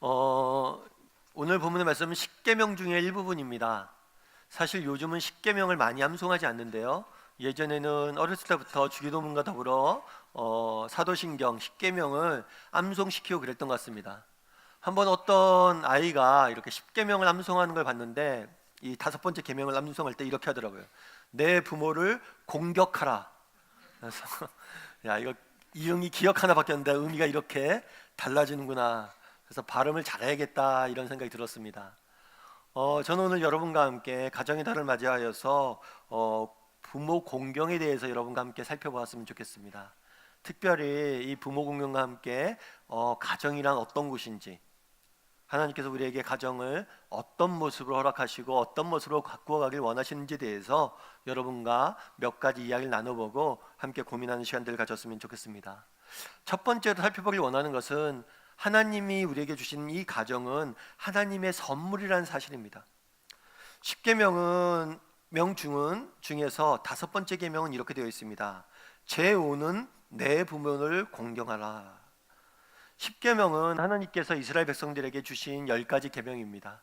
어, 오늘 본문의 말씀은 십계명 중의 일부분입니다. 사실 요즘은 십계명을 많이 암송하지 않는데요. 예전에는 어렸을 때부터 주기도문과 더불어 사도신경 십계명을 암송시키고 그랬던 것 같습니다. 한번 어떤 아이가 이렇게 십계명을 암송하는 걸 봤는데 이 다섯 번째 계명을 암송할 때 이렇게 하더라고요. 내 부모를 공격하라. 그래서 야, 이거 이응이 기억 하나 바뀌었는데 의미가 이렇게 달라지는구나. 그래서 발음을 잘해야겠다 이런 생각이 들었습니다. 저는 오늘 여러분과 함께 가정의 달을 맞이하여서 부모 공경에 대해서 여러분과 함께 살펴보았으면 좋겠습니다. 특별히 이 부모 공경과 함께 가정이란 어떤 곳인지, 하나님께서 우리에게 가정을 어떤 모습으로 허락하시고 어떤 모습으로 가꾸어 가길 원하시는지에 대해서 여러분과 몇 가지 이야기를 나눠보고 함께 고민하는 시간들을 가졌으면 좋겠습니다. 첫 번째로 살펴보길 원하는 것은 하나님이 우리에게 주신 이 가정은 하나님의 선물이라는 사실입니다. 십계명은 명중은 중에서 다섯 번째 계명은 이렇게 되어 있습니다. 제5는 내 부모를 공경하라. 십계명은 하나님께서 이스라엘 백성들에게 주신 10가지 계명입니다.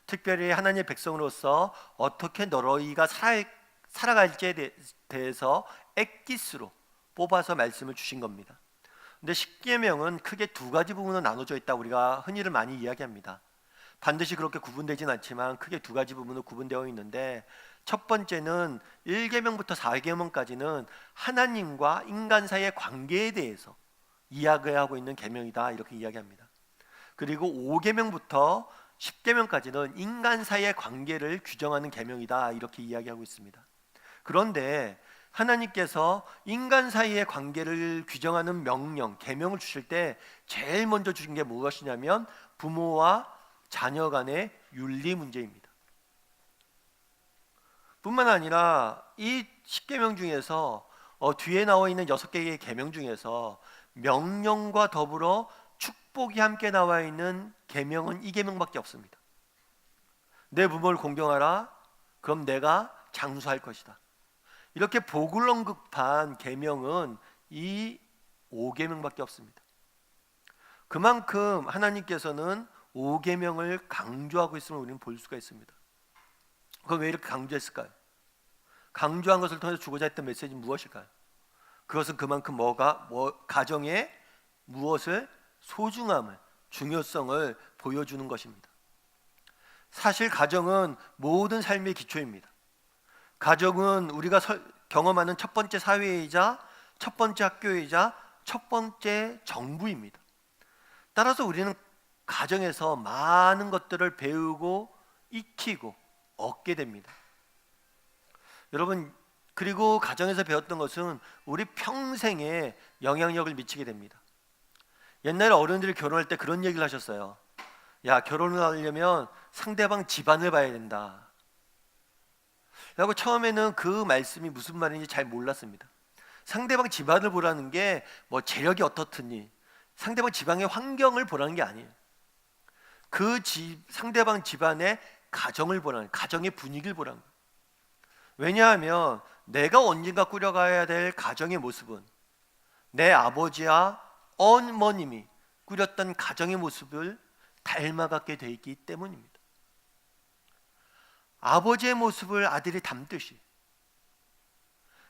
특별히 하나님의 백성으로서 어떻게 너희가 살아갈지에 대해서 엑기스로 뽑아서 말씀을 주신 겁니다. 근데 십계명은 크게 두 가지 부분으로 나눠져 있다 우리가 흔히를 많이 이야기합니다. 반드시 그렇게 구분되진 않지만 크게 두 가지 부분으로 구분되어 있는데, 첫 번째는 1계명부터 4계명까지는 하나님과 인간 사이의 관계에 대해서 이야기하고 있는 계명이다 이렇게 이야기합니다. 그리고 5계명부터 10계명까지는 인간 사이의 관계를 규정하는 계명이다 이렇게 이야기하고 있습니다. 그런데 하나님께서 인간 사이의 관계를 규정하는 명령, 계명을 주실 때 제일 먼저 주신 게 무엇이냐면 부모와 자녀 간의 윤리 문제입니다. 뿐만 아니라 이 10계명 중에서 뒤에 나와 있는 6개의 계명 중에서 명령과 더불어 축복이 함께 나와 있는 계명은 이 계명밖에 없습니다. 내 부모를 공경하라. 그럼 내가 장수할 것이다. 이렇게 복을 언급한 계명은 이 5계명밖에 없습니다. 그만큼 하나님께서는 5계명을 강조하고 있음을 우리는 볼 수가 있습니다. 그럼 왜 이렇게 강조했을까요? 강조한 것을 통해서 주고자 했던 메시지는 무엇일까요? 그것은 그만큼 가정의 무엇을 소중함을, 중요성을 보여주는 것입니다. 사실 가정은 모든 삶의 기초입니다. 가정은 우리가 경험하는 첫 번째 사회이자 첫 번째 학교이자 첫 번째 정부입니다. 따라서 우리는 가정에서 많은 것들을 배우고 익히고 얻게 됩니다. 여러분, 그리고 가정에서 배웠던 것은 우리 평생에 영향력을 미치게 됩니다. 옛날에 어른들이 결혼할 때 그런 얘기를 하셨어요. 야, 결혼을 하려면 상대방 집안을 봐야 된다 라고. 처음에는 그 말씀이 무슨 말인지 잘 몰랐습니다. 상대방 집안을 보라는 게 뭐 재력이 어떻더니 상대방 집안의 환경을 보라는 게 아니에요. 상대방 집안의 가정을 보라는, 가정의 분위기를 보라는 거예요. 왜냐하면 내가 언젠가 꾸려가야 될 가정의 모습은 내 아버지와 어머님이 꾸렸던 가정의 모습을 닮아가게 돼 있기 때문입니다. 아버지의 모습을 아들이 담듯이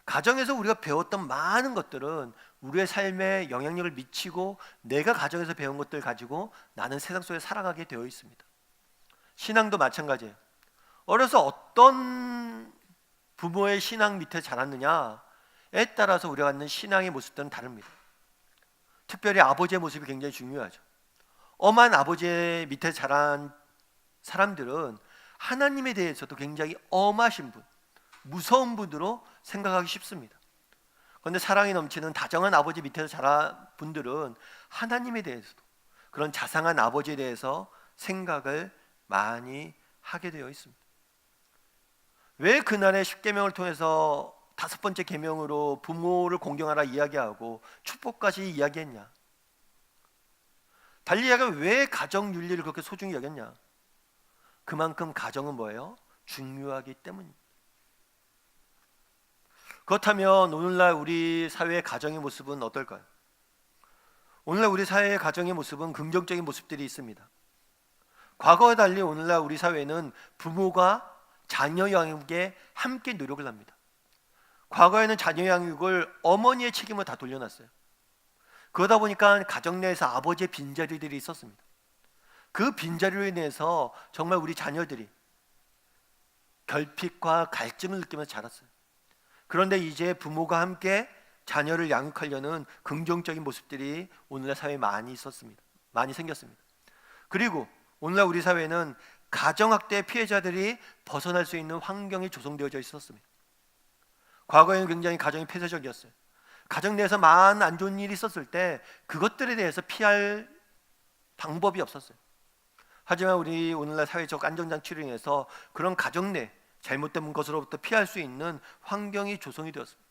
가정에서 우리가 배웠던 많은 것들은 우리의 삶에 영향력을 미치고 내가 가정에서 배운 것들 가지고 나는 세상 속에 살아가게 되어 있습니다. 신앙도 마찬가지예요. 어려서 어떤 부모의 신앙 밑에 자랐느냐에 따라서 우리가 갖는 신앙의 모습들은 다릅니다. 특별히 아버지의 모습이 굉장히 중요하죠. 엄한 아버지의 밑에 자란 사람들은 하나님에 대해서도 굉장히 엄하신 분, 무서운 분으로 생각하기 쉽습니다. 그런데 사랑이 넘치는 다정한 아버지 밑에서 자란 분들은 하나님에 대해서도, 그런 자상한 아버지에 대해서 생각을 많이 하게 되어 있습니다. 왜 그날의 십계명을 통해서 다섯 번째 계명으로 부모를 공경하라 이야기하고 축복까지 이야기했냐? 달리 이야기하면 왜 가정 윤리를 그렇게 소중히 여겼냐? 그만큼 가정은 뭐예요? 중요하기 때문입니다. 그렇다면 오늘날 우리 사회의 가정의 모습은 어떨까요? 오늘날 우리 사회의 가정의 모습은 긍정적인 모습들이 있습니다. 과거와 달리 오늘날 우리 사회는 부모가 자녀 양육에 함께 노력을 합니다. 과거에는 자녀 양육을 어머니의 책임을 다 돌려놨어요. 그러다 보니까 가정 내에서 아버지의 빈자리들이 있었습니다. 그 빈자리로 인해서 정말 우리 자녀들이 결핍과 갈증을 느끼면서 자랐어요. 그런데 이제 부모가 함께 자녀를 양육하려는 긍정적인 모습들이 오늘날 사회에 많이 있었습니다. 많이 생겼습니다. 그리고 오늘날 우리 사회는 가정학대 피해자들이 벗어날 수 있는 환경이 조성되어져 있었습니다. 과거에는 굉장히 가정이 폐쇄적이었어요. 가정 내에서 많은 안 좋은 일이 있었을 때 그것들에 대해서 피할 방법이 없었어요. 하지만 우리 오늘날 사회적 안전장치를 인해서 그런 가정 내 잘못된 것으로부터 피할 수 있는 환경이 조성이 되었습니다.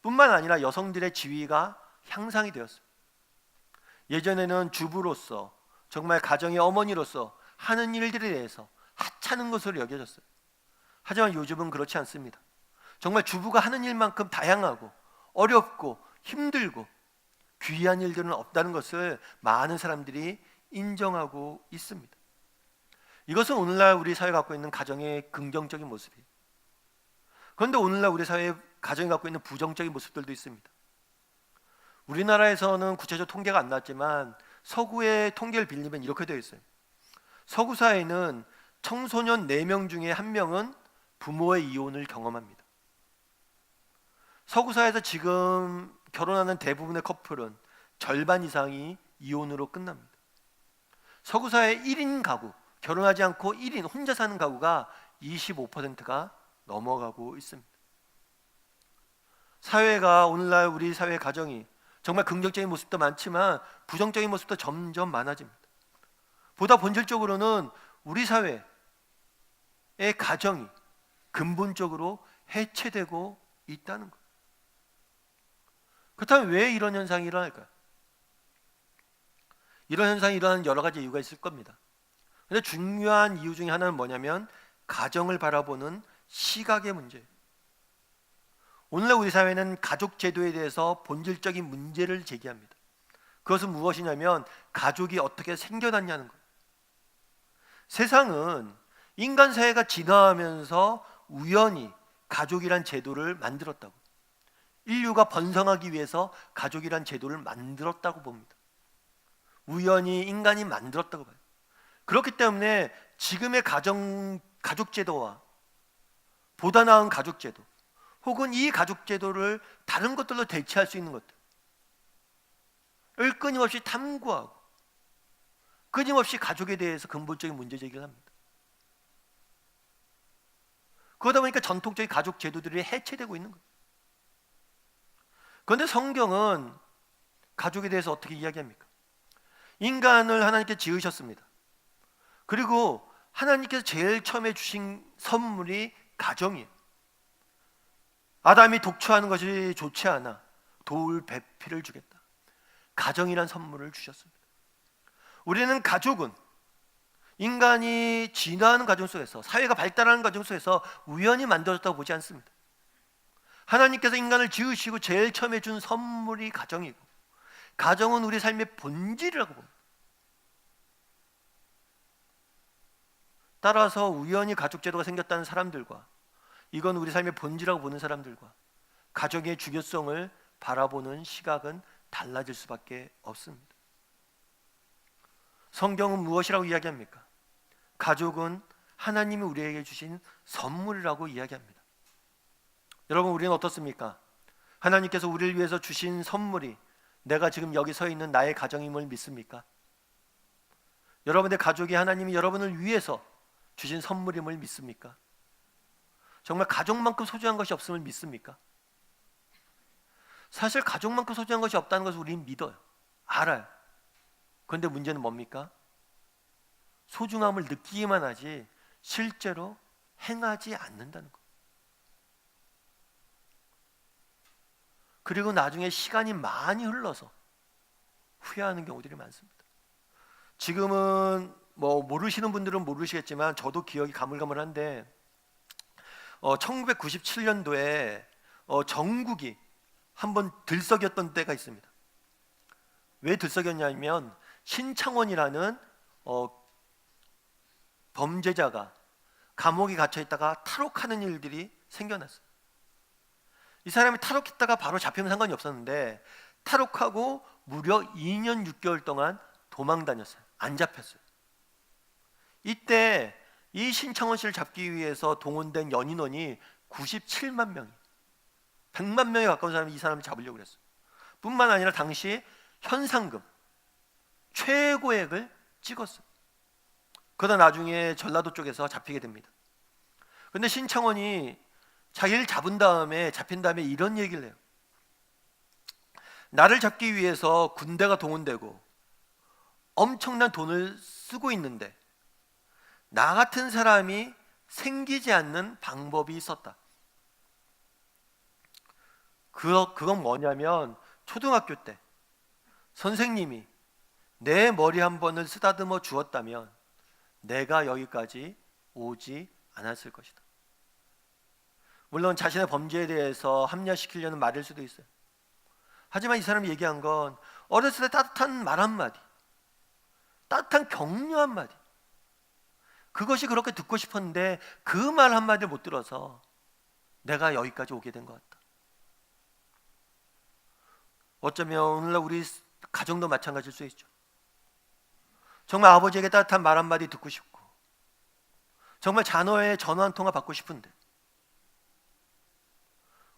뿐만 아니라 여성들의 지위가 향상이 되었습니다. 예전에는 주부로서 정말 가정의 어머니로서 하는 일들에 대해서 하찮은 것으로 여겨졌어요. 하지만 요즘은 그렇지 않습니다. 정말 주부가 하는 일만큼 다양하고 어렵고 힘들고 귀한 일들은 없다는 것을 많은 사람들이 인정하고 있습니다. 이것은 오늘날 우리 사회가 갖고 있는 가정의 긍정적인 모습이에요. 그런데 오늘날 우리 사회의 가정이 갖고 있는 부정적인 모습들도 있습니다. 우리나라에서는 구체적 통계가 안 나왔지만 서구의 통계를 빌리면 이렇게 되어 있어요. 서구 사회는 청소년 4명 중에 1명은 부모의 이혼을 경험합니다. 서구 사회에서 지금 결혼하는 대부분의 커플은 절반 이상이 이혼으로 끝납니다. 서구 사회 1인 가구, 결혼하지 않고 1인 혼자 사는 가구가 25%가 넘어가고 있습니다. 사회가 오늘날 우리 사회 가정이 정말 긍정적인 모습도 많지만 부정적인 모습도 점점 많아집니다. 보다 본질적으로는 우리 사회의 가정이 근본적으로 해체되고 있다는 것. 그렇다면 왜 이런 현상이 일어날까요? 이런 현상이 일어나는 여러 가지 이유가 있을 겁니다. 그런데 중요한 이유 중에 하나는 뭐냐면 가정을 바라보는 시각의 문제예요. 오늘날 우리 사회는 가족 제도에 대해서 본질적인 문제를 제기합니다. 그것은 무엇이냐면 가족이 어떻게 생겨났냐는 거예요. 세상은 인간 사회가 진화하면서 우연히 가족이란 제도를 만들었다고, 인류가 번성하기 위해서 가족이란 제도를 만들었다고 봅니다. 우연히 인간이 만들었다고 봐요. 그렇기 때문에 지금의 가족 제도와 보다 나은 가족 제도, 혹은 이 가족 제도를 다른 것들로 대체할 수 있는 것들을 끊임없이 탐구하고 끊임없이 가족에 대해서 근본적인 문제 제기를 합니다. 그러다 보니까 전통적인 가족 제도들이 해체되고 있는 거예요. 그런데 성경은 가족에 대해서 어떻게 이야기합니까? 인간을 하나님께 지으셨습니다. 그리고 하나님께서 제일 처음에 주신 선물이 가정이에요. 아담이 독초하는 것이 좋지 않아 도울 배필을 주겠다. 가정이란 선물을 주셨습니다. 우리는 가족은 인간이 진화하는 과정 속에서, 사회가 발달하는 과정 속에서 우연히 만들어졌다고 보지 않습니다. 하나님께서 인간을 지으시고 제일 처음에 준 선물이 가정이고, 가정은 우리 삶의 본질이라고 봅니다. 따라서 우연히 가족 제도가 생겼다는 사람들과, 이건 우리 삶의 본질이라고 보는 사람들과 가족의 중요성을 바라보는 시각은 달라질 수밖에 없습니다. 성경은 무엇이라고 이야기합니까? 가족은 하나님이 우리에게 주신 선물이라고 이야기합니다. 여러분, 우리는 어떻습니까? 하나님께서 우리를 위해서 주신 선물이 내가 지금 여기 서 있는 나의 가정임을 믿습니까? 여러분의 가족이 하나님이 여러분을 위해서 주신 선물임을 믿습니까? 정말 가족만큼 소중한 것이 없음을 믿습니까? 사실 가족만큼 소중한 것이 없다는 것을 우리는 믿어요. 알아요. 그런데 문제는 뭡니까? 소중함을 느끼기만 하지 실제로 행하지 않는다는 것. 그리고 나중에 시간이 많이 흘러서 후회하는 경우들이 많습니다. 지금은 모르시는 분들은 모르시겠지만 저도 기억이 가물가물한데 1997년도에 전국이 한번 들썩였던 때가 있습니다. 왜 들썩였냐면 신창원이라는 범죄자가 감옥에 갇혀 있다가 탈옥하는 일들이 생겨났어요. 이 사람이 탈옥했다가 바로 잡히면 상관이 없었는데 탈옥하고 무려 2년 6개월 동안 도망 다녔어요. 안 잡혔어요. 이때 이 신창원 씨를 잡기 위해서 동원된 연인원이 97만 명이, 100만 명에 가까운 사람이 이 사람을 잡으려고 그랬어요. 뿐만 아니라 당시 현상금 최고액을 찍었어요. 그러다 나중에 전라도 쪽에서 잡히게 됩니다. 근데 신창원이 자기를 잡힌 다음에 이런 얘기를 해요. 나를 잡기 위해서 군대가 동원되고 엄청난 돈을 쓰고 있는데 나 같은 사람이 생기지 않는 방법이 있었다. 그건 뭐냐면 초등학교 때 선생님이 내 머리 한 번을 쓰다듬어 주었다면 내가 여기까지 오지 않았을 것이다. 물론 자신의 범죄에 대해서 합리화시키려는 말일 수도 있어요. 하지만 이 사람이 얘기한 건 어렸을 때 따뜻한 말 한마디, 따뜻한 격려 한마디, 그것이 그렇게 듣고 싶었는데 그 말 한마디를 못 들어서 내가 여기까지 오게 된 것 같다. 어쩌면 오늘날 우리 가정도 마찬가지일 수 있죠. 정말 아버지에게 따뜻한 말 한마디 듣고 싶고 정말 자녀의 전화 한 통화 받고 싶은데,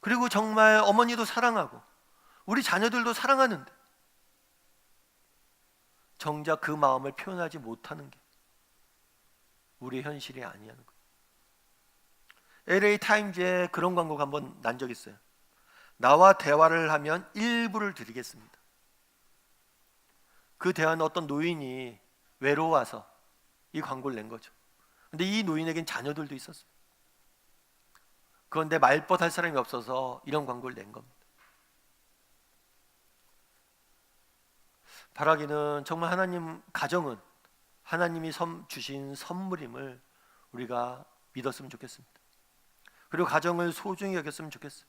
그리고 정말 어머니도 사랑하고 우리 자녀들도 사랑하는데 정작 그 마음을 표현하지 못하는 게 우리의 현실이 아니라는 거예요. LA 타임즈에 그런 광고가 한번 난 적이 있어요. 나와 대화를 하면 일부를 드리겠습니다. 그 대화는 어떤 노인이 외로워서 이 광고를 낸 거죠. 근데 이 노인에겐 자녀들도 있었어요. 그런데 말벗할 사람이 없어서 이런 광고를 낸 겁니다. 바라기는 정말 가정은 하나님이 주신 선물임을 우리가 믿었으면 좋겠습니다. 그리고 가정을 소중히 여겼으면 좋겠어요.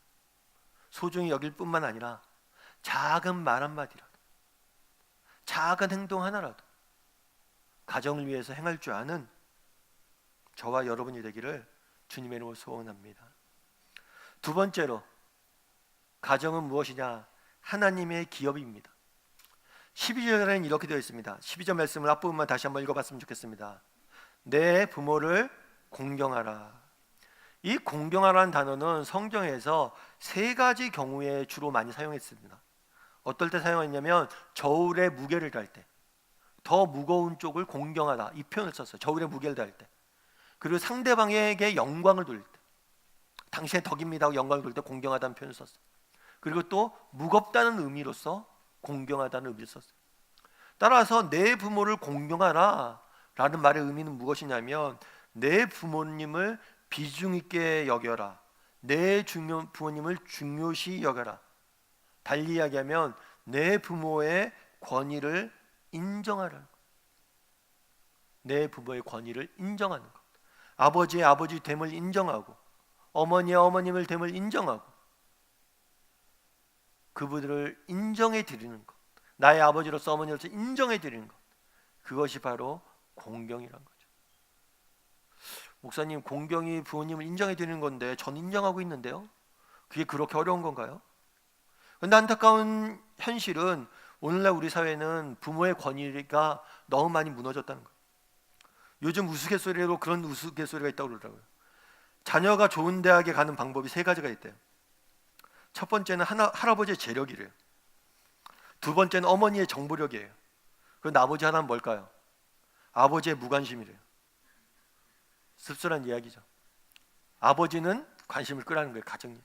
소중히 여길 뿐만 아니라 작은 말 한마디라도, 작은 행동 하나라도 가정을 위해서 행할 줄 아는 저와 여러분이 되기를 주님의 이름으로 소원합니다. 두 번째로, 가정은 무엇이냐? 하나님의 기업입니다. 12절에는 이렇게 되어 있습니다. 12절 말씀을 앞부분만 다시 한번 읽어봤으면 좋겠습니다. 내 부모를 공경하라. 이 공경하라는 단어는 성경에서 세 가지 경우에 주로 많이 사용했습니다. 어떨 때 사용했냐면 저울에 무게를 달 때, 더 무거운 쪽을 공경하다, 이 표현을 썼어요. 저울에 무게를 달 때. 그리고 상대방에게 영광을 돌릴 때, 당신의 덕입니다 하고 영광을 돌릴 때 공경하다는 표현을 썼어요. 그리고 또 무겁다는 의미로서 공경하다는 의미를 썼어요. 따라서 내 부모를 공경하라 라는 말의 의미는 무엇이냐면 내 부모님을 비중 있게 여겨라, 내 부모님을 중요시 여겨라. 달리 이야기하면 내 부모의 권위를 인정하라. 내 부모의 권위를 인정하는 것, 아버지의 아버지 됨을 인정하고 어머니의 어머님을 됨을 인정하고 그분들을 인정해 드리는 것, 나의 아버지로서 어머니로서 인정해 드리는 것, 그것이 바로 공경이란 거죠. 목사님, 공경이 부모님을 인정해 드리는 건데 전 인정하고 있는데요, 그게 그렇게 어려운 건가요? 그런데 안타까운 현실은 오늘날 우리 사회는 부모의 권위가 너무 많이 무너졌다는 거예요. 요즘 우스갯소리로 그런 우스갯소리가 있다고 그러더라고요. 자녀가 좋은 대학에 가는 방법이 세 가지가 있대요. 첫 번째는 할아버지의 재력이래요. 두 번째는 어머니의 정보력이에요. 그리고 나머지 하나는 뭘까요? 아버지의 무관심이래요. 씁쓸한 이야기죠. 아버지는 관심을 끄라는 거예요, 가정이.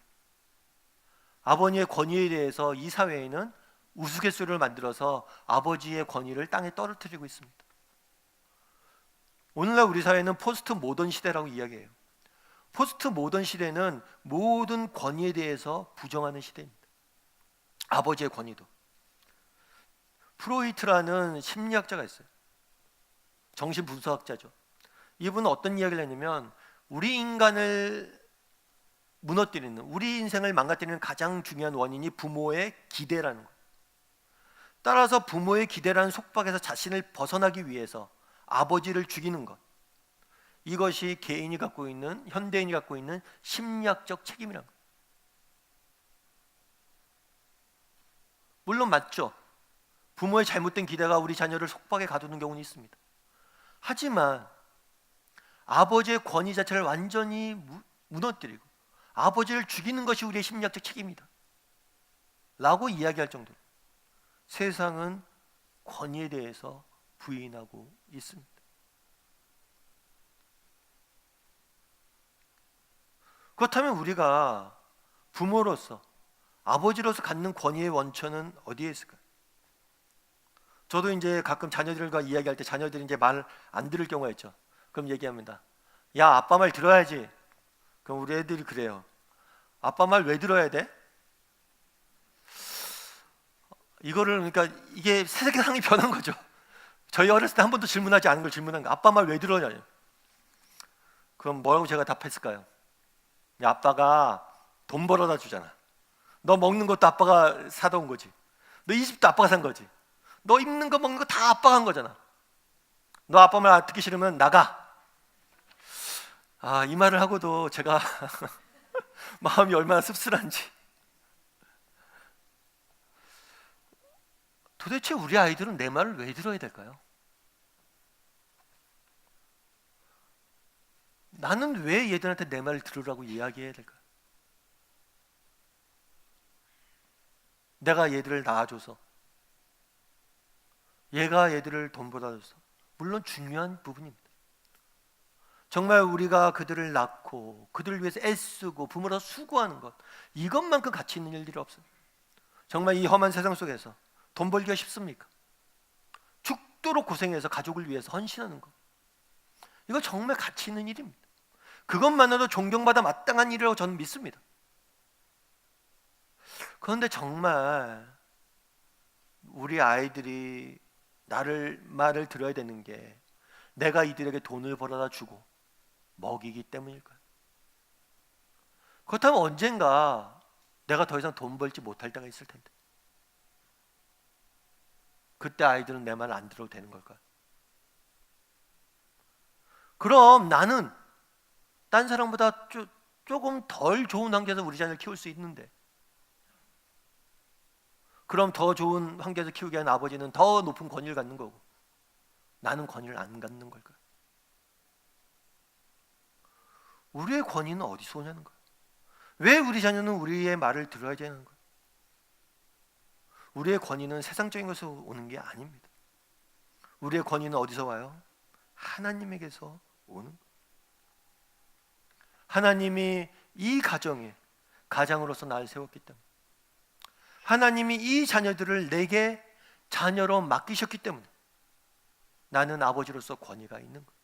아버지의 권위에 대해서 이 사회에는 우스갯소리를 만들어서 아버지의 권위를 땅에 떨어뜨리고 있습니다. 오늘날 우리 사회는 포스트 모던 시대라고 이야기해요. 포스트 모던 시대는 모든 권위에 대해서 부정하는 시대입니다. 아버지의 권위도. 프로이트라는 심리학자가 있어요. 정신분석학자죠. 이분은 어떤 이야기를 했냐면 우리 인간을 무너뜨리는, 우리 인생을 망가뜨리는 가장 중요한 원인이 부모의 기대라는 거예요. 따라서 부모의 기대라는 속박에서 자신을 벗어나기 위해서 아버지를 죽이는 것, 이것이 개인이 갖고 있는, 현대인이 갖고 있는 심리학적 책임이란 거예요. 물론 맞죠. 부모의 잘못된 기대가 우리 자녀를 속박에 가두는 경우는 있습니다. 하지만 아버지의 권위 자체를 완전히 무너뜨리고 아버지를 죽이는 것이 우리의 심리학적 책임이다 라고 이야기할 정도로 세상은 권위에 대해서 부인하고 있습니다. 그렇다면 우리가 부모로서, 아버지로서 갖는 권위의 원천은 어디에 있을까요? 저도 이제 가끔 자녀들과 이야기할 때 자녀들이 이제 말 안 들을 경우가 있죠. 그럼 얘기합니다. 야, 아빠 말 들어야지. 그럼 우리 애들이 그래요. 아빠 말 왜 들어야 돼? 이거를, 그러니까 이게 세상이 변한 거죠. 저희 어렸을 때 한 번도 질문하지 않은 걸 질문한 거. 아빠 말 왜 들어냐? 그럼 뭐라고 제가 답했을까요? 야, 아빠가 돈 벌어다 주잖아. 너 먹는 것도 아빠가 사다 온 거지. 너 이 집도 아빠가 산 거지. 너 입는 거 먹는 거 다 아빠가 한 거잖아. 너 아빠 말 듣기 싫으면 나가. 이 말을 하고도 제가 마음이 얼마나 씁쓸한지. 도대체 우리 아이들은 내 말을 왜 들어야 될까요? 나는 왜 얘들한테 내 말을 들으라고 이야기해야 될까요? 내가 얘들을 낳아줘서, 얘가 얘들을 돈 벌어줘서, 물론 중요한 부분입니다. 정말 우리가 그들을 낳고 그들을 위해서 애쓰고 부모로 수고하는 것, 이것만큼 가치 있는 일들이 없어요. 정말 이 험한 세상 속에서 돈 벌기가 쉽습니까? 죽도록 고생해서 가족을 위해서 헌신하는 것, 이거 정말 가치 있는 일입니다. 그것만으로도 존경받아 마땅한 일이라고 저는 믿습니다. 그런데 정말 우리 아이들이 말을 들어야 되는 게 내가 이들에게 돈을 벌어다 주고 먹이기 때문일까요? 그렇다면 언젠가 내가 더 이상 돈 벌지 못할 때가 있을 텐데, 그때 아이들은 내 말을 안 들어도 되는 걸까요? 그럼 나는 딴 사람보다 조금 덜 좋은 환경에서 우리 자녀를 키울 수 있는데, 그럼 더 좋은 환경에서 키우게 한 아버지는 더 높은 권위를 갖는 거고 나는 권위를 안 갖는 걸까요? 우리의 권위는 어디서 오냐는 거예요. 왜 우리 자녀는 우리의 말을 들어야 되는 거예요? 우리의 권위는 세상적인 것에서 오는 게 아닙니다. 우리의 권위는 어디서 와요? 하나님에게서 오는 거예요. 하나님이 이 가정에 가장으로서 나를 세웠기 때문에, 하나님이 이 자녀들을 내게 자녀로 맡기셨기 때문에 나는 아버지로서 권위가 있는 거예요.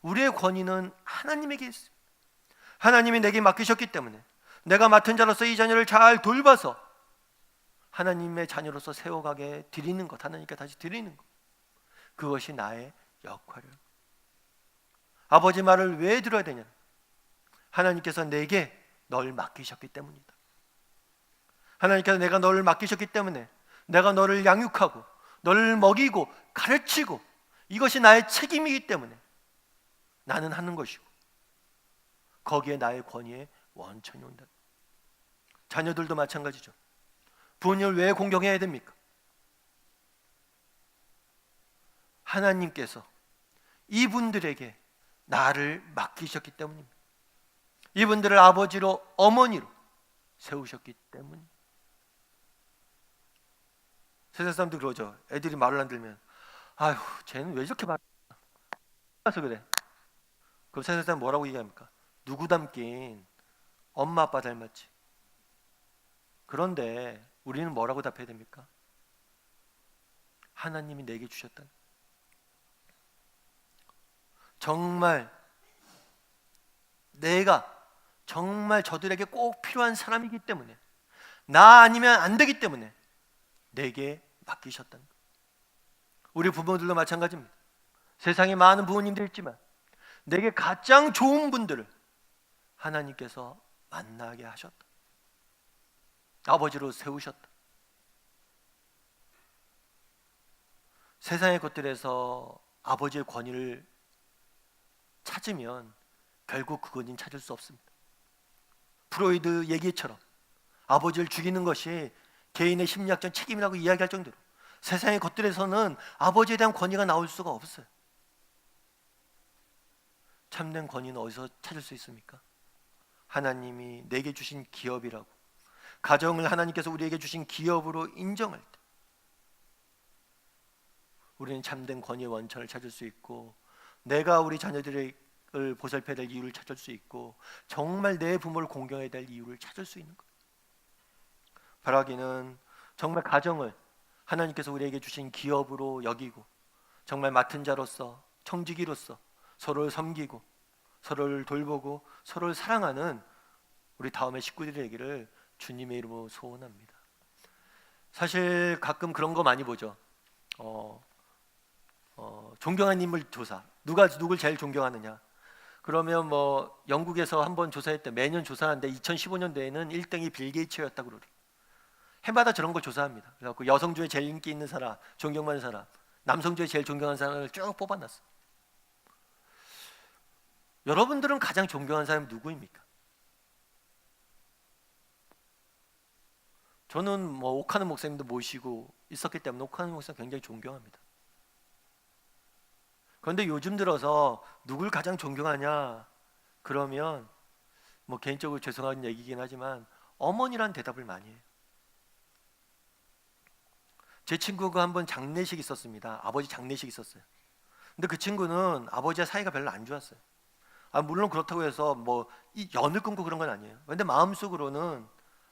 우리의 권위는 하나님에게 있습니다. 하나님이 내게 맡기셨기 때문에 내가 맡은 자로서 이 자녀를 잘 돌봐서 하나님의 자녀로서 세워가게 드리는 것, 하나님께 다시 드리는 것, 그것이 나의 역할이에요. 아버지 말을 왜 들어야 되냐? 하나님께서 내게 널 맡기셨기 때문이다. 하나님께서 내가 너를 맡기셨기 때문에 내가 너를 양육하고 너를 먹이고 가르치고 이것이 나의 책임이기 때문에 나는 하는 것이고, 거기에 나의 권위의 원천이 온다. 자녀들도 마찬가지죠. 부모님을 왜 공경해야 됩니까? 하나님께서 이분들에게 나를 맡기셨기 때문입니다. 이분들을 아버지로 어머니로 세우셨기 때문입니다. 세상 사람들 그러죠. 애들이 말을 안 들으면 아휴, 쟤는 왜 저렇게 말해서 그래. 그럼 세상 사람 뭐라고 얘기합니까? 누구 닮긴 엄마 아빠 닮았지. 그런데 우리는 뭐라고 답해야 됩니까? 하나님이 내게 주셨다는, 정말 내가 정말 저들에게 꼭 필요한 사람이기 때문에, 나 아니면 안 되기 때문에 내게 맡기셨다는 것. 우리 부모들도 마찬가지입니다. 세상에 많은 부모님들 있지만 내게 가장 좋은 분들을 하나님께서 만나게 하셨다. 아버지로 세우셨다. 세상의 것들에서 아버지의 권위를 찾으면 결국 그것은 찾을 수 없습니다. 프로이드 얘기처럼 아버지를 죽이는 것이 개인의 심리학적 책임이라고 이야기할 정도로 세상의 것들에서는 아버지에 대한 권위가 나올 수가 없어요. 참된 권위는 어디서 찾을 수 있습니까? 하나님이 내게 주신 기업이라고, 가정을 하나님께서 우리에게 주신 기업으로 인정할 때 우리는 참된 권위의 원천을 찾을 수 있고, 내가 우리 자녀들을 보살펴야 될 이유를 찾을 수 있고, 정말 내 부모를 공경해야 될 이유를 찾을 수 있는 거예요. 바라기는 정말 가정을 하나님께서 우리에게 주신 기업으로 여기고, 정말 맡은 자로서, 청지기로서 서로를 섬기고 서로를 돌보고 서로를 사랑하는 우리 다음의 식구들이 되기를 주님의 이름으로 소원합니다. 사실 가끔 그런 거 많이 보죠. 존경하는 인물 조사, 누가 누굴 제일 존경하느냐. 그러면 뭐 영국에서 한번 조사했대. 매년 조사하는데 2015년도에는 1등이 빌 게이츠였다고 그러더라고요. 해마다 저런 걸 조사합니다. 그래서 여성 중에 제일 인기 있는 사람, 존경받는 사람, 남성 중에 제일 존경하는 사람을 쭉 뽑아놨어. 여러분들은 가장 존경하는 사람이 누구입니까? 저는 뭐 옥하는 목사님도 모시고 있었기 때문에 옥하는 목사님 굉장히 존경합니다. 그런데 요즘 들어서 누굴 가장 존경하냐 그러면 뭐 개인적으로 죄송한 얘기긴 하지만 어머니란 대답을 많이 해요. 제 친구가 한번 장례식 있었습니다. 아버지 장례식 있었어요. 근데 그 친구는 아버지와 사이가 별로 안 좋았어요. 물론 그렇다고 해서 뭐 이 연을 끊고 그런 건 아니에요. 그런데 마음속으로는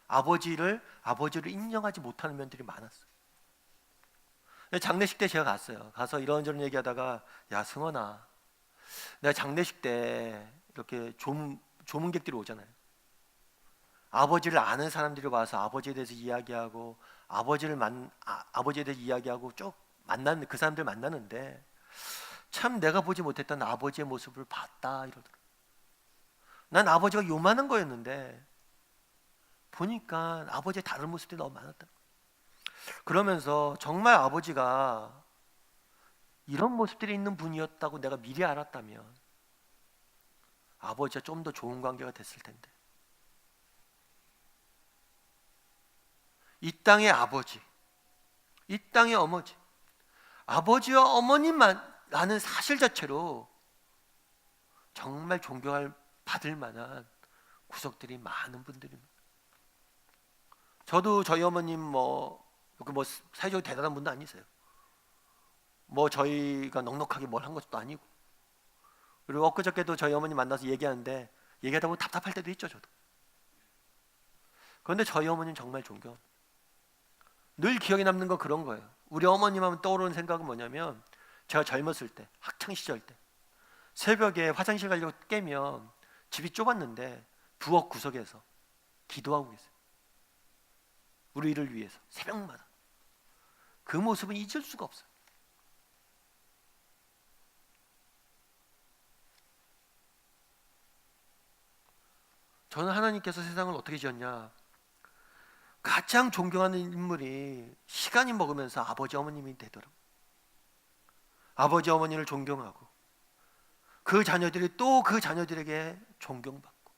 아버지를 인정하지 못하는 면들이 많았어요. 장례식 때 제가 갔어요. 가서 이런저런 얘기하다가, 야 승원아, 내가 장례식 때 이렇게 조문객들이 오잖아요. 아버지를 아는 사람들이 와서 아버지에 대해서 이야기하고 아버지에 대해서 이야기하고 쭉 만나는 그 사람들 만나는데 참 내가 보지 못했던 아버지의 모습을 봤다 이러더라고요. 난 아버지가 요만한 거였는데 보니까 아버지의 다른 모습들이 너무 많았다. 그러면서 정말 아버지가 이런 모습들이 있는 분이었다고 내가 미리 알았다면 아버지와 좀 더 좋은 관계가 됐을 텐데. 이 땅의 아버지, 이 땅의 어머니, 아버지와 어머니만라는 사실 자체로 정말 받을 만한 구석들이 많은 분들입니다. 저도 저희 어머님 사회적으로 대단한 분도 아니세요. 뭐 저희가 넉넉하게 뭘 한 것도 아니고. 그리고 엊그저께도 저희 어머니 만나서 얘기하는데 얘기하다 보면 답답할 때도 있죠, 저도. 그런데 저희 어머니는 정말 존경합니다. 늘 기억에 남는 건 그런 거예요. 우리 어머님 하면 떠오르는 생각은 뭐냐면, 제가 젊었을 때, 학창시절 때 새벽에 화장실 가려고 깨면 집이 좁았는데 부엌 구석에서 기도하고 계세요. 우리를 위해서 새벽마다. 그 모습은 잊을 수가 없어요. 저는 하나님께서 세상을 어떻게 지었냐, 가장 존경하는 인물이 시간이 먹으면서 아버지 어머님이 되더라고요. 아버지 어머니를 존경하고 그 자녀들이 또 그 자녀들에게 존경받고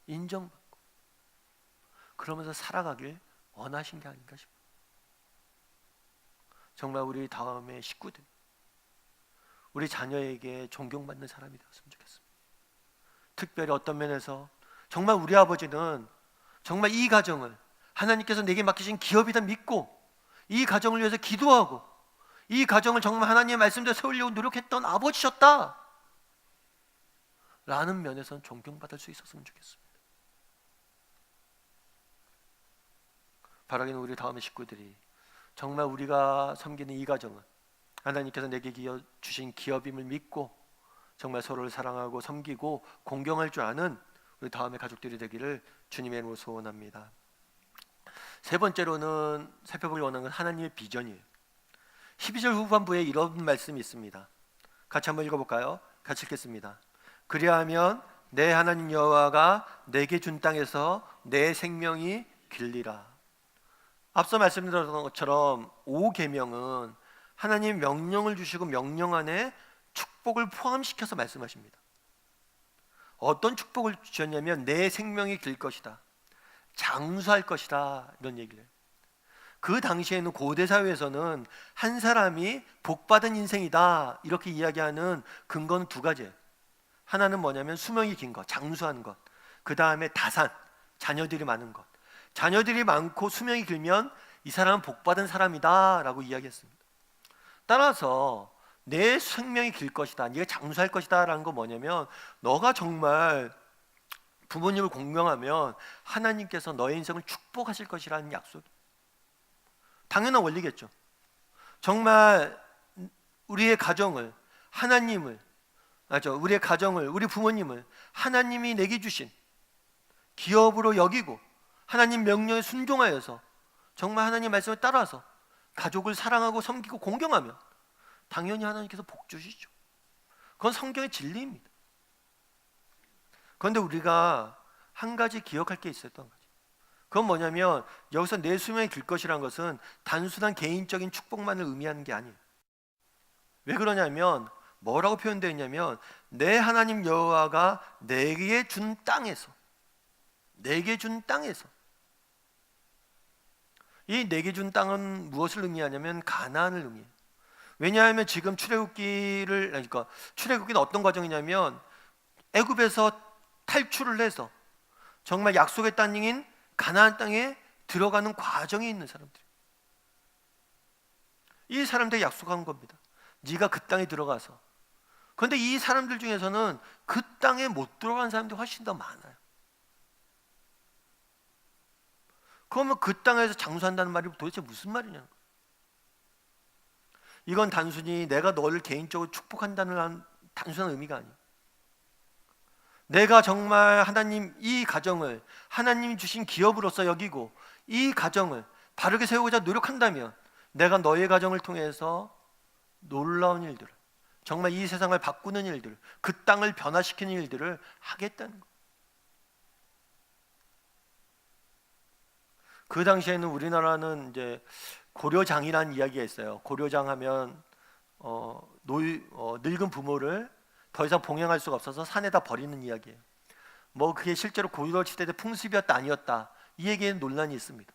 인정받고 그러면서 살아가길 원하신 게 아닌가 싶어요. 정말 우리 다음의 식구들, 우리 자녀에게 존경받는 사람이 되었으면 좋겠습니다. 특별히 어떤 면에서 정말 우리 아버지는 정말 이 가정을 하나님께서 내게 맡기신 기업이다 믿고 이 가정을 위해서 기도하고 이 가정을 정말 하나님의 말씀대로 세우려고 노력했던 아버지셨다 라는 면에서는 존경받을 수 있었으면 좋겠습니다. 바라기는 우리 다음의 식구들이 정말 우리가 섬기는 이 가정은 하나님께서 내게 주신 기업임을 믿고 정말 서로를 사랑하고 섬기고 공경할 줄 아는 우리 다음의 가족들이 되기를 주님의 이름으로 소원합니다. 세 번째로는 살펴보기 원하는 건 하나님의 비전이에요. 12절 후반부에 이런 말씀이 있습니다. 같이 한번 읽어볼까요? 같이 읽겠습니다. 그리하면 내 하나님 여호와가 내게 준 땅에서 내 생명이 길리라. 앞서 말씀드렸던 것처럼 5계명은 하나님 명령을 주시고 명령 안에 축복을 포함시켜서 말씀하십니다. 어떤 축복을 주셨냐면 내 생명이 길 것이다, 장수할 것이다, 이런 얘기를 해요. 그 당시에는 고대 사회에서는 한 사람이 복받은 인생이다 이렇게 이야기하는 근거는 두 가지예요. 하나는 뭐냐면 수명이 긴 것, 장수하는 것. 그 다음에 다산, 자녀들이 많은 것. 자녀들이 많고 수명이 길면 이 사람은 복받은 사람이다 라고 이야기했습니다. 따라서 내 생명이 길 것이다, 네가 장수할 것이다 라는 건 뭐냐면, 너가 정말 부모님을 공경하면 하나님께서 너의 인생을 축복하실 것이라는 약속. 당연한 원리겠죠. 정말 우리의 가정을, 하나님을, 우리의 가정을, 우리 부모님을 하나님이 내게 주신 기업으로 여기고 하나님 명령에 순종하여서 정말 하나님 말씀을 따라서 가족을 사랑하고 섬기고 공경하면 당연히 하나님께서 복 주시죠. 그건 성경의 진리입니다. 그런데 우리가 한 가지 기억할 게 있었던 거죠. 그건 뭐냐면, 여기서 내 수명이 길 것이라는 것은 단순한 개인적인 축복만을 의미하는 게 아니에요. 왜 그러냐면, 뭐라고 표현되어 있냐면, 내 하나님 여호와가 내게 준 땅에서, 내게 준 땅에서, 이 내게 준 땅은 무엇을 의미하냐면 가나안을 의미해요. 왜냐하면 지금 출애굽기는 어떤 과정이냐면, 애굽에서 탈출을 해서 정말 약속의 땅인 가나안 땅에 들어가는 과정에 있는 사람들. 이 사람들이 약속한 겁니다. 네가 그 땅에 들어가서. 그런데 이 사람들 중에서는 그 땅에 못 들어간 사람들이 훨씬 더 많아요. 그러면 그 땅에서 장수한다는 말이 도대체 무슨 말이냐는 거예요. 이건 단순히 내가 너를 개인적으로 축복한다는 단순한 의미가 아니에요. 내가 정말 하나님, 이 가정을 하나님이 주신 기업으로서 여기고 이 가정을 바르게 세우고자 노력한다면 내가 너의 가정을 통해서 놀라운 일들을, 정말 이 세상을 바꾸는 일들, 그 땅을 변화시키는 일들을 하겠다는 거예요. 그 당시에는 우리나라는 이제 고려장이라는 이야기가 있어요. 고려장 하면 늙은 부모를 더 이상 봉양할 수가 없어서 산에다 버리는 이야기예요. 그게 실제로 고려시대의 풍습이었다 아니었다, 이 얘기에는 논란이 있습니다.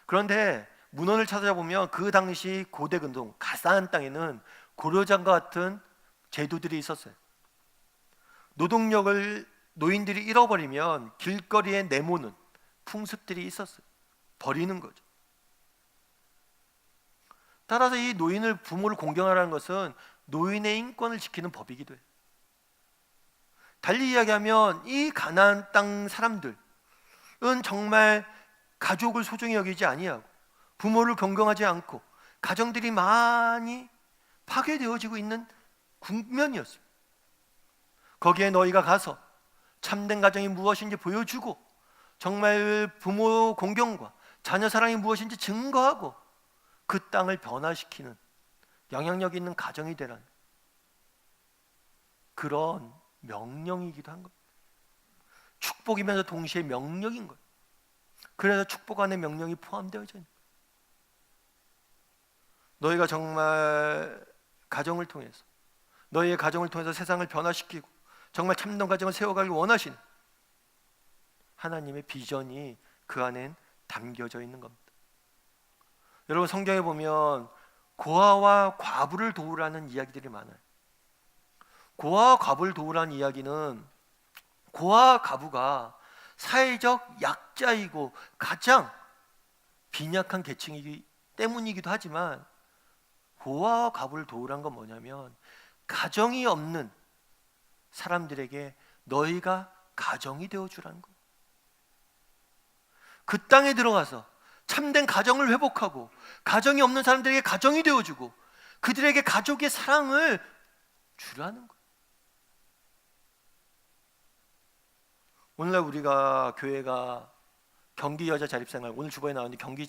그런데 문헌을 찾아보면 그 당시 고대 근동 가나안 땅에는 고려장과 같은 제도들이 있었어요. 노동력을 노인들이 잃어버리면 길거리에 내모는 풍습들이 있었어요. 버리는 거죠. 따라서 이 부모를 공경하라는 것은 노인의 인권을 지키는 법이기도 해요. 달리 이야기하면 이 가나안 땅 사람들은 정말 가족을 소중히 여기지 아니하고 부모를 경경하지 않고 가정들이 많이 파괴되어지고 있는 국면이었습니다. 거기에 너희가 가서 참된 가정이 무엇인지 보여주고 정말 부모 공경과 자녀 사랑이 무엇인지 증거하고 그 땅을 변화시키는 영향력 있는 가정이 되라는 그런 명령이기도 한 겁니다. 축복이면서 동시에 명령인 거예요. 그래서 축복 안에 명령이 포함되어 있는 거예요. 너희가 정말 가정을 통해서, 너희의 가정을 통해서 세상을 변화시키고 정말 참된 가정을 세워가길 원하신 하나님의 비전이 그 안엔 담겨져 있는 겁니다. 여러분, 성경에 보면 고아와 과부를 도우라는 이야기들이 많아요. 고아와 과부를 도우라는 이야기는 고아와 과부가 사회적 약자이고 가장 빈약한 계층이기 때문이기도 하지만, 고아와 과부를 도우라는 건 뭐냐면 가정이 없는 사람들에게 너희가 가정이 되어주라는 거예요. 그 땅에 들어가서 참된 가정을 회복하고 가정이 없는 사람들에게 가정이 되어주고 그들에게 가족의 사랑을 주라는 거예요. 오늘날 우리가 교회가 경기 여자 자립생활, 오늘 주보에 나오는 경기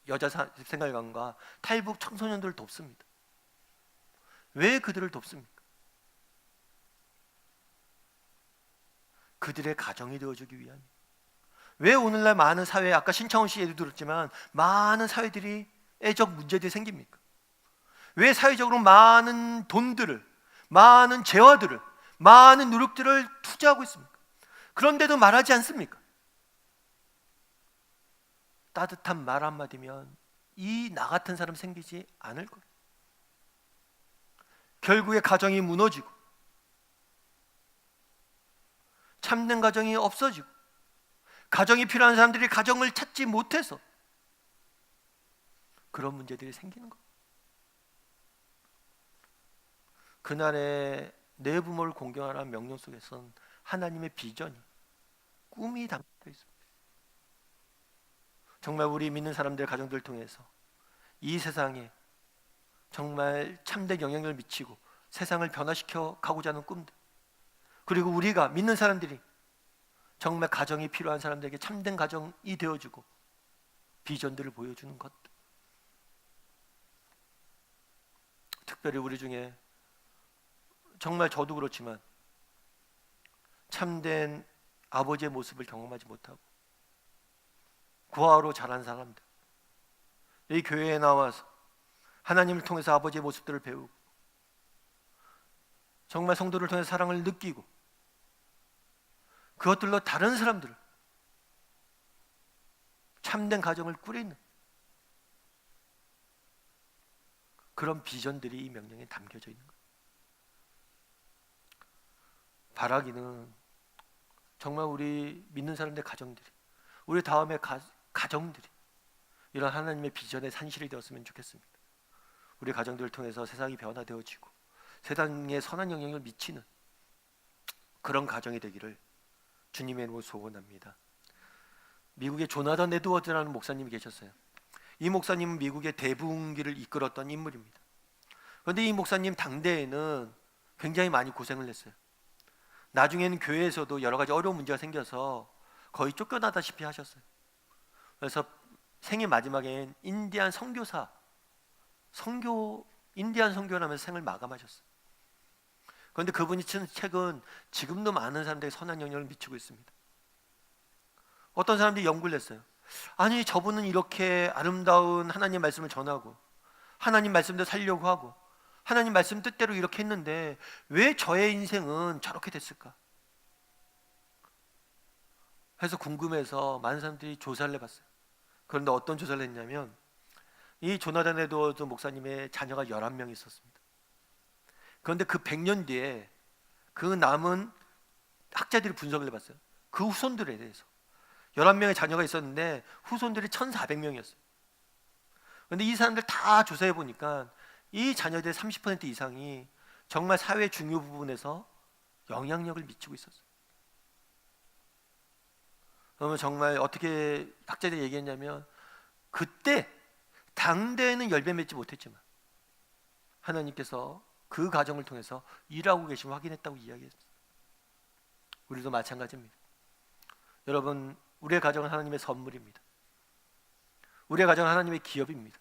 여자 자립생활관과 탈북 청소년들을 돕습니다. 왜 그들을 돕습니까? 그들의 가정이 되어주기 위함이에요. 왜 오늘날 많은 사회, 아까 신창훈 씨 예도 들었지만 많은 사회들이 애적 문제들이 생깁니까? 왜 사회적으로 많은 돈들을, 많은 재화들을, 많은 노력들을 투자하고 있습니까? 그런데도 말하지 않습니까? 따뜻한 말 한마디면 이 나 같은 사람 생기지 않을 거예요. 결국에 가정이 무너지고 참된 가정이 없어지고 가정이 필요한 사람들이 가정을 찾지 못해서 그런 문제들이 생기는 거예요. 그날의 내 부모를 공경하라는 명령 속에선 하나님의 비전이, 꿈이 담겨 있습니다. 정말 우리 믿는 사람들 가정들 통해서 이 세상에 정말 참된 영향력을 미치고 세상을 변화시켜 가고자 하는 꿈들, 그리고 우리가 믿는 사람들이 정말 가정이 필요한 사람들에게 참된 가정이 되어주고 비전들을 보여주는 것, 특별히 우리 중에 정말 저도 그렇지만 참된 아버지의 모습을 경험하지 못하고 구하로 자란 사람들, 이 교회에 나와서 하나님을 통해서 아버지의 모습들을 배우고 정말 성도를 통해서 사랑을 느끼고 그것들로 다른 사람들을 참된 가정을 꾸리는 그런 비전들이 이 명령에 담겨져 있는 거예요. 바라기는 정말 우리 믿는 사람들의 가정들이, 우리 다음에 가정들이 이런 하나님의 비전의 산실이 되었으면 좋겠습니다. 우리 가정들을 통해서 세상이 변화되어지고 세상에 선한 영향을 미치는 그런 가정이 되기를 주님의 이름으로 소원합니다. 미국의 조나단 에드워드라는 목사님이 계셨어요. 이 목사님은 미국의 대붕기를 이끌었던 인물입니다. 그런데 이 목사님 당대에는 굉장히 많이 고생을 했어요. 나중에는 교회에서도 여러 가지 어려운 문제가 생겨서 거의 쫓겨나다시피 하셨어요. 그래서 생애 마지막엔 인디안 선교사, 인디안 선교를 하면서 생을 마감하셨어요. 그런데 그분이 쓴 책은 지금도 많은 사람들에게 선한 영향을 미치고 있습니다. 어떤 사람들이 연구를 했어요. 아니, 저분은 이렇게 아름다운 하나님 말씀을 전하고 하나님 말씀대로 살려고 하고 하나님 말씀 뜻대로 이렇게 했는데 왜 저의 인생은 저렇게 됐을까? 해서 궁금해서 많은 사람들이 조사를 해봤어요. 그런데 어떤 조사를 했냐면 이 조나단 에드워드 목사님의 자녀가 11명 있었습니다. 그런데 그 100년 뒤에 그 남은 학자들이 분석을 해봤어요. 그 후손들에 대해서 11명의 자녀가 있었는데 후손들이 1400명이었어요. 그런데 이 사람들 다 조사해 보니까 이 자녀들의 30% 이상이 정말 사회 중요 부분에서 영향력을 미치고 있었어요. 그러면 정말 어떻게 학자들이 얘기했냐면 그때 당대에는 열매 맺지 못했지만 하나님께서 그 가정을 통해서 일하고 계심을 확인했다고 이야기했어요. 우리도 마찬가지입니다. 여러분, 우리의 가정은 하나님의 선물입니다. 우리의 가정은 하나님의 기업입니다.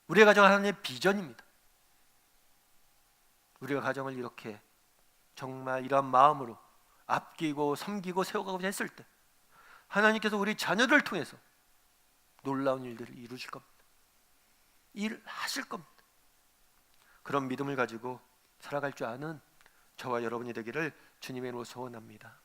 우리의 가정은 하나님의 비전입니다. 우리가 가정을 이렇게 정말 이러한 마음으로 아끼고 섬기고 세워가고자 했을 때 하나님께서 우리 자녀들을 통해서 놀라운 일들을 이루실 겁니다. 일하실 겁니다. 그런 믿음을 가지고 살아갈 줄 아는 저와 여러분이 되기를 주님의 이름으로 소원합니다.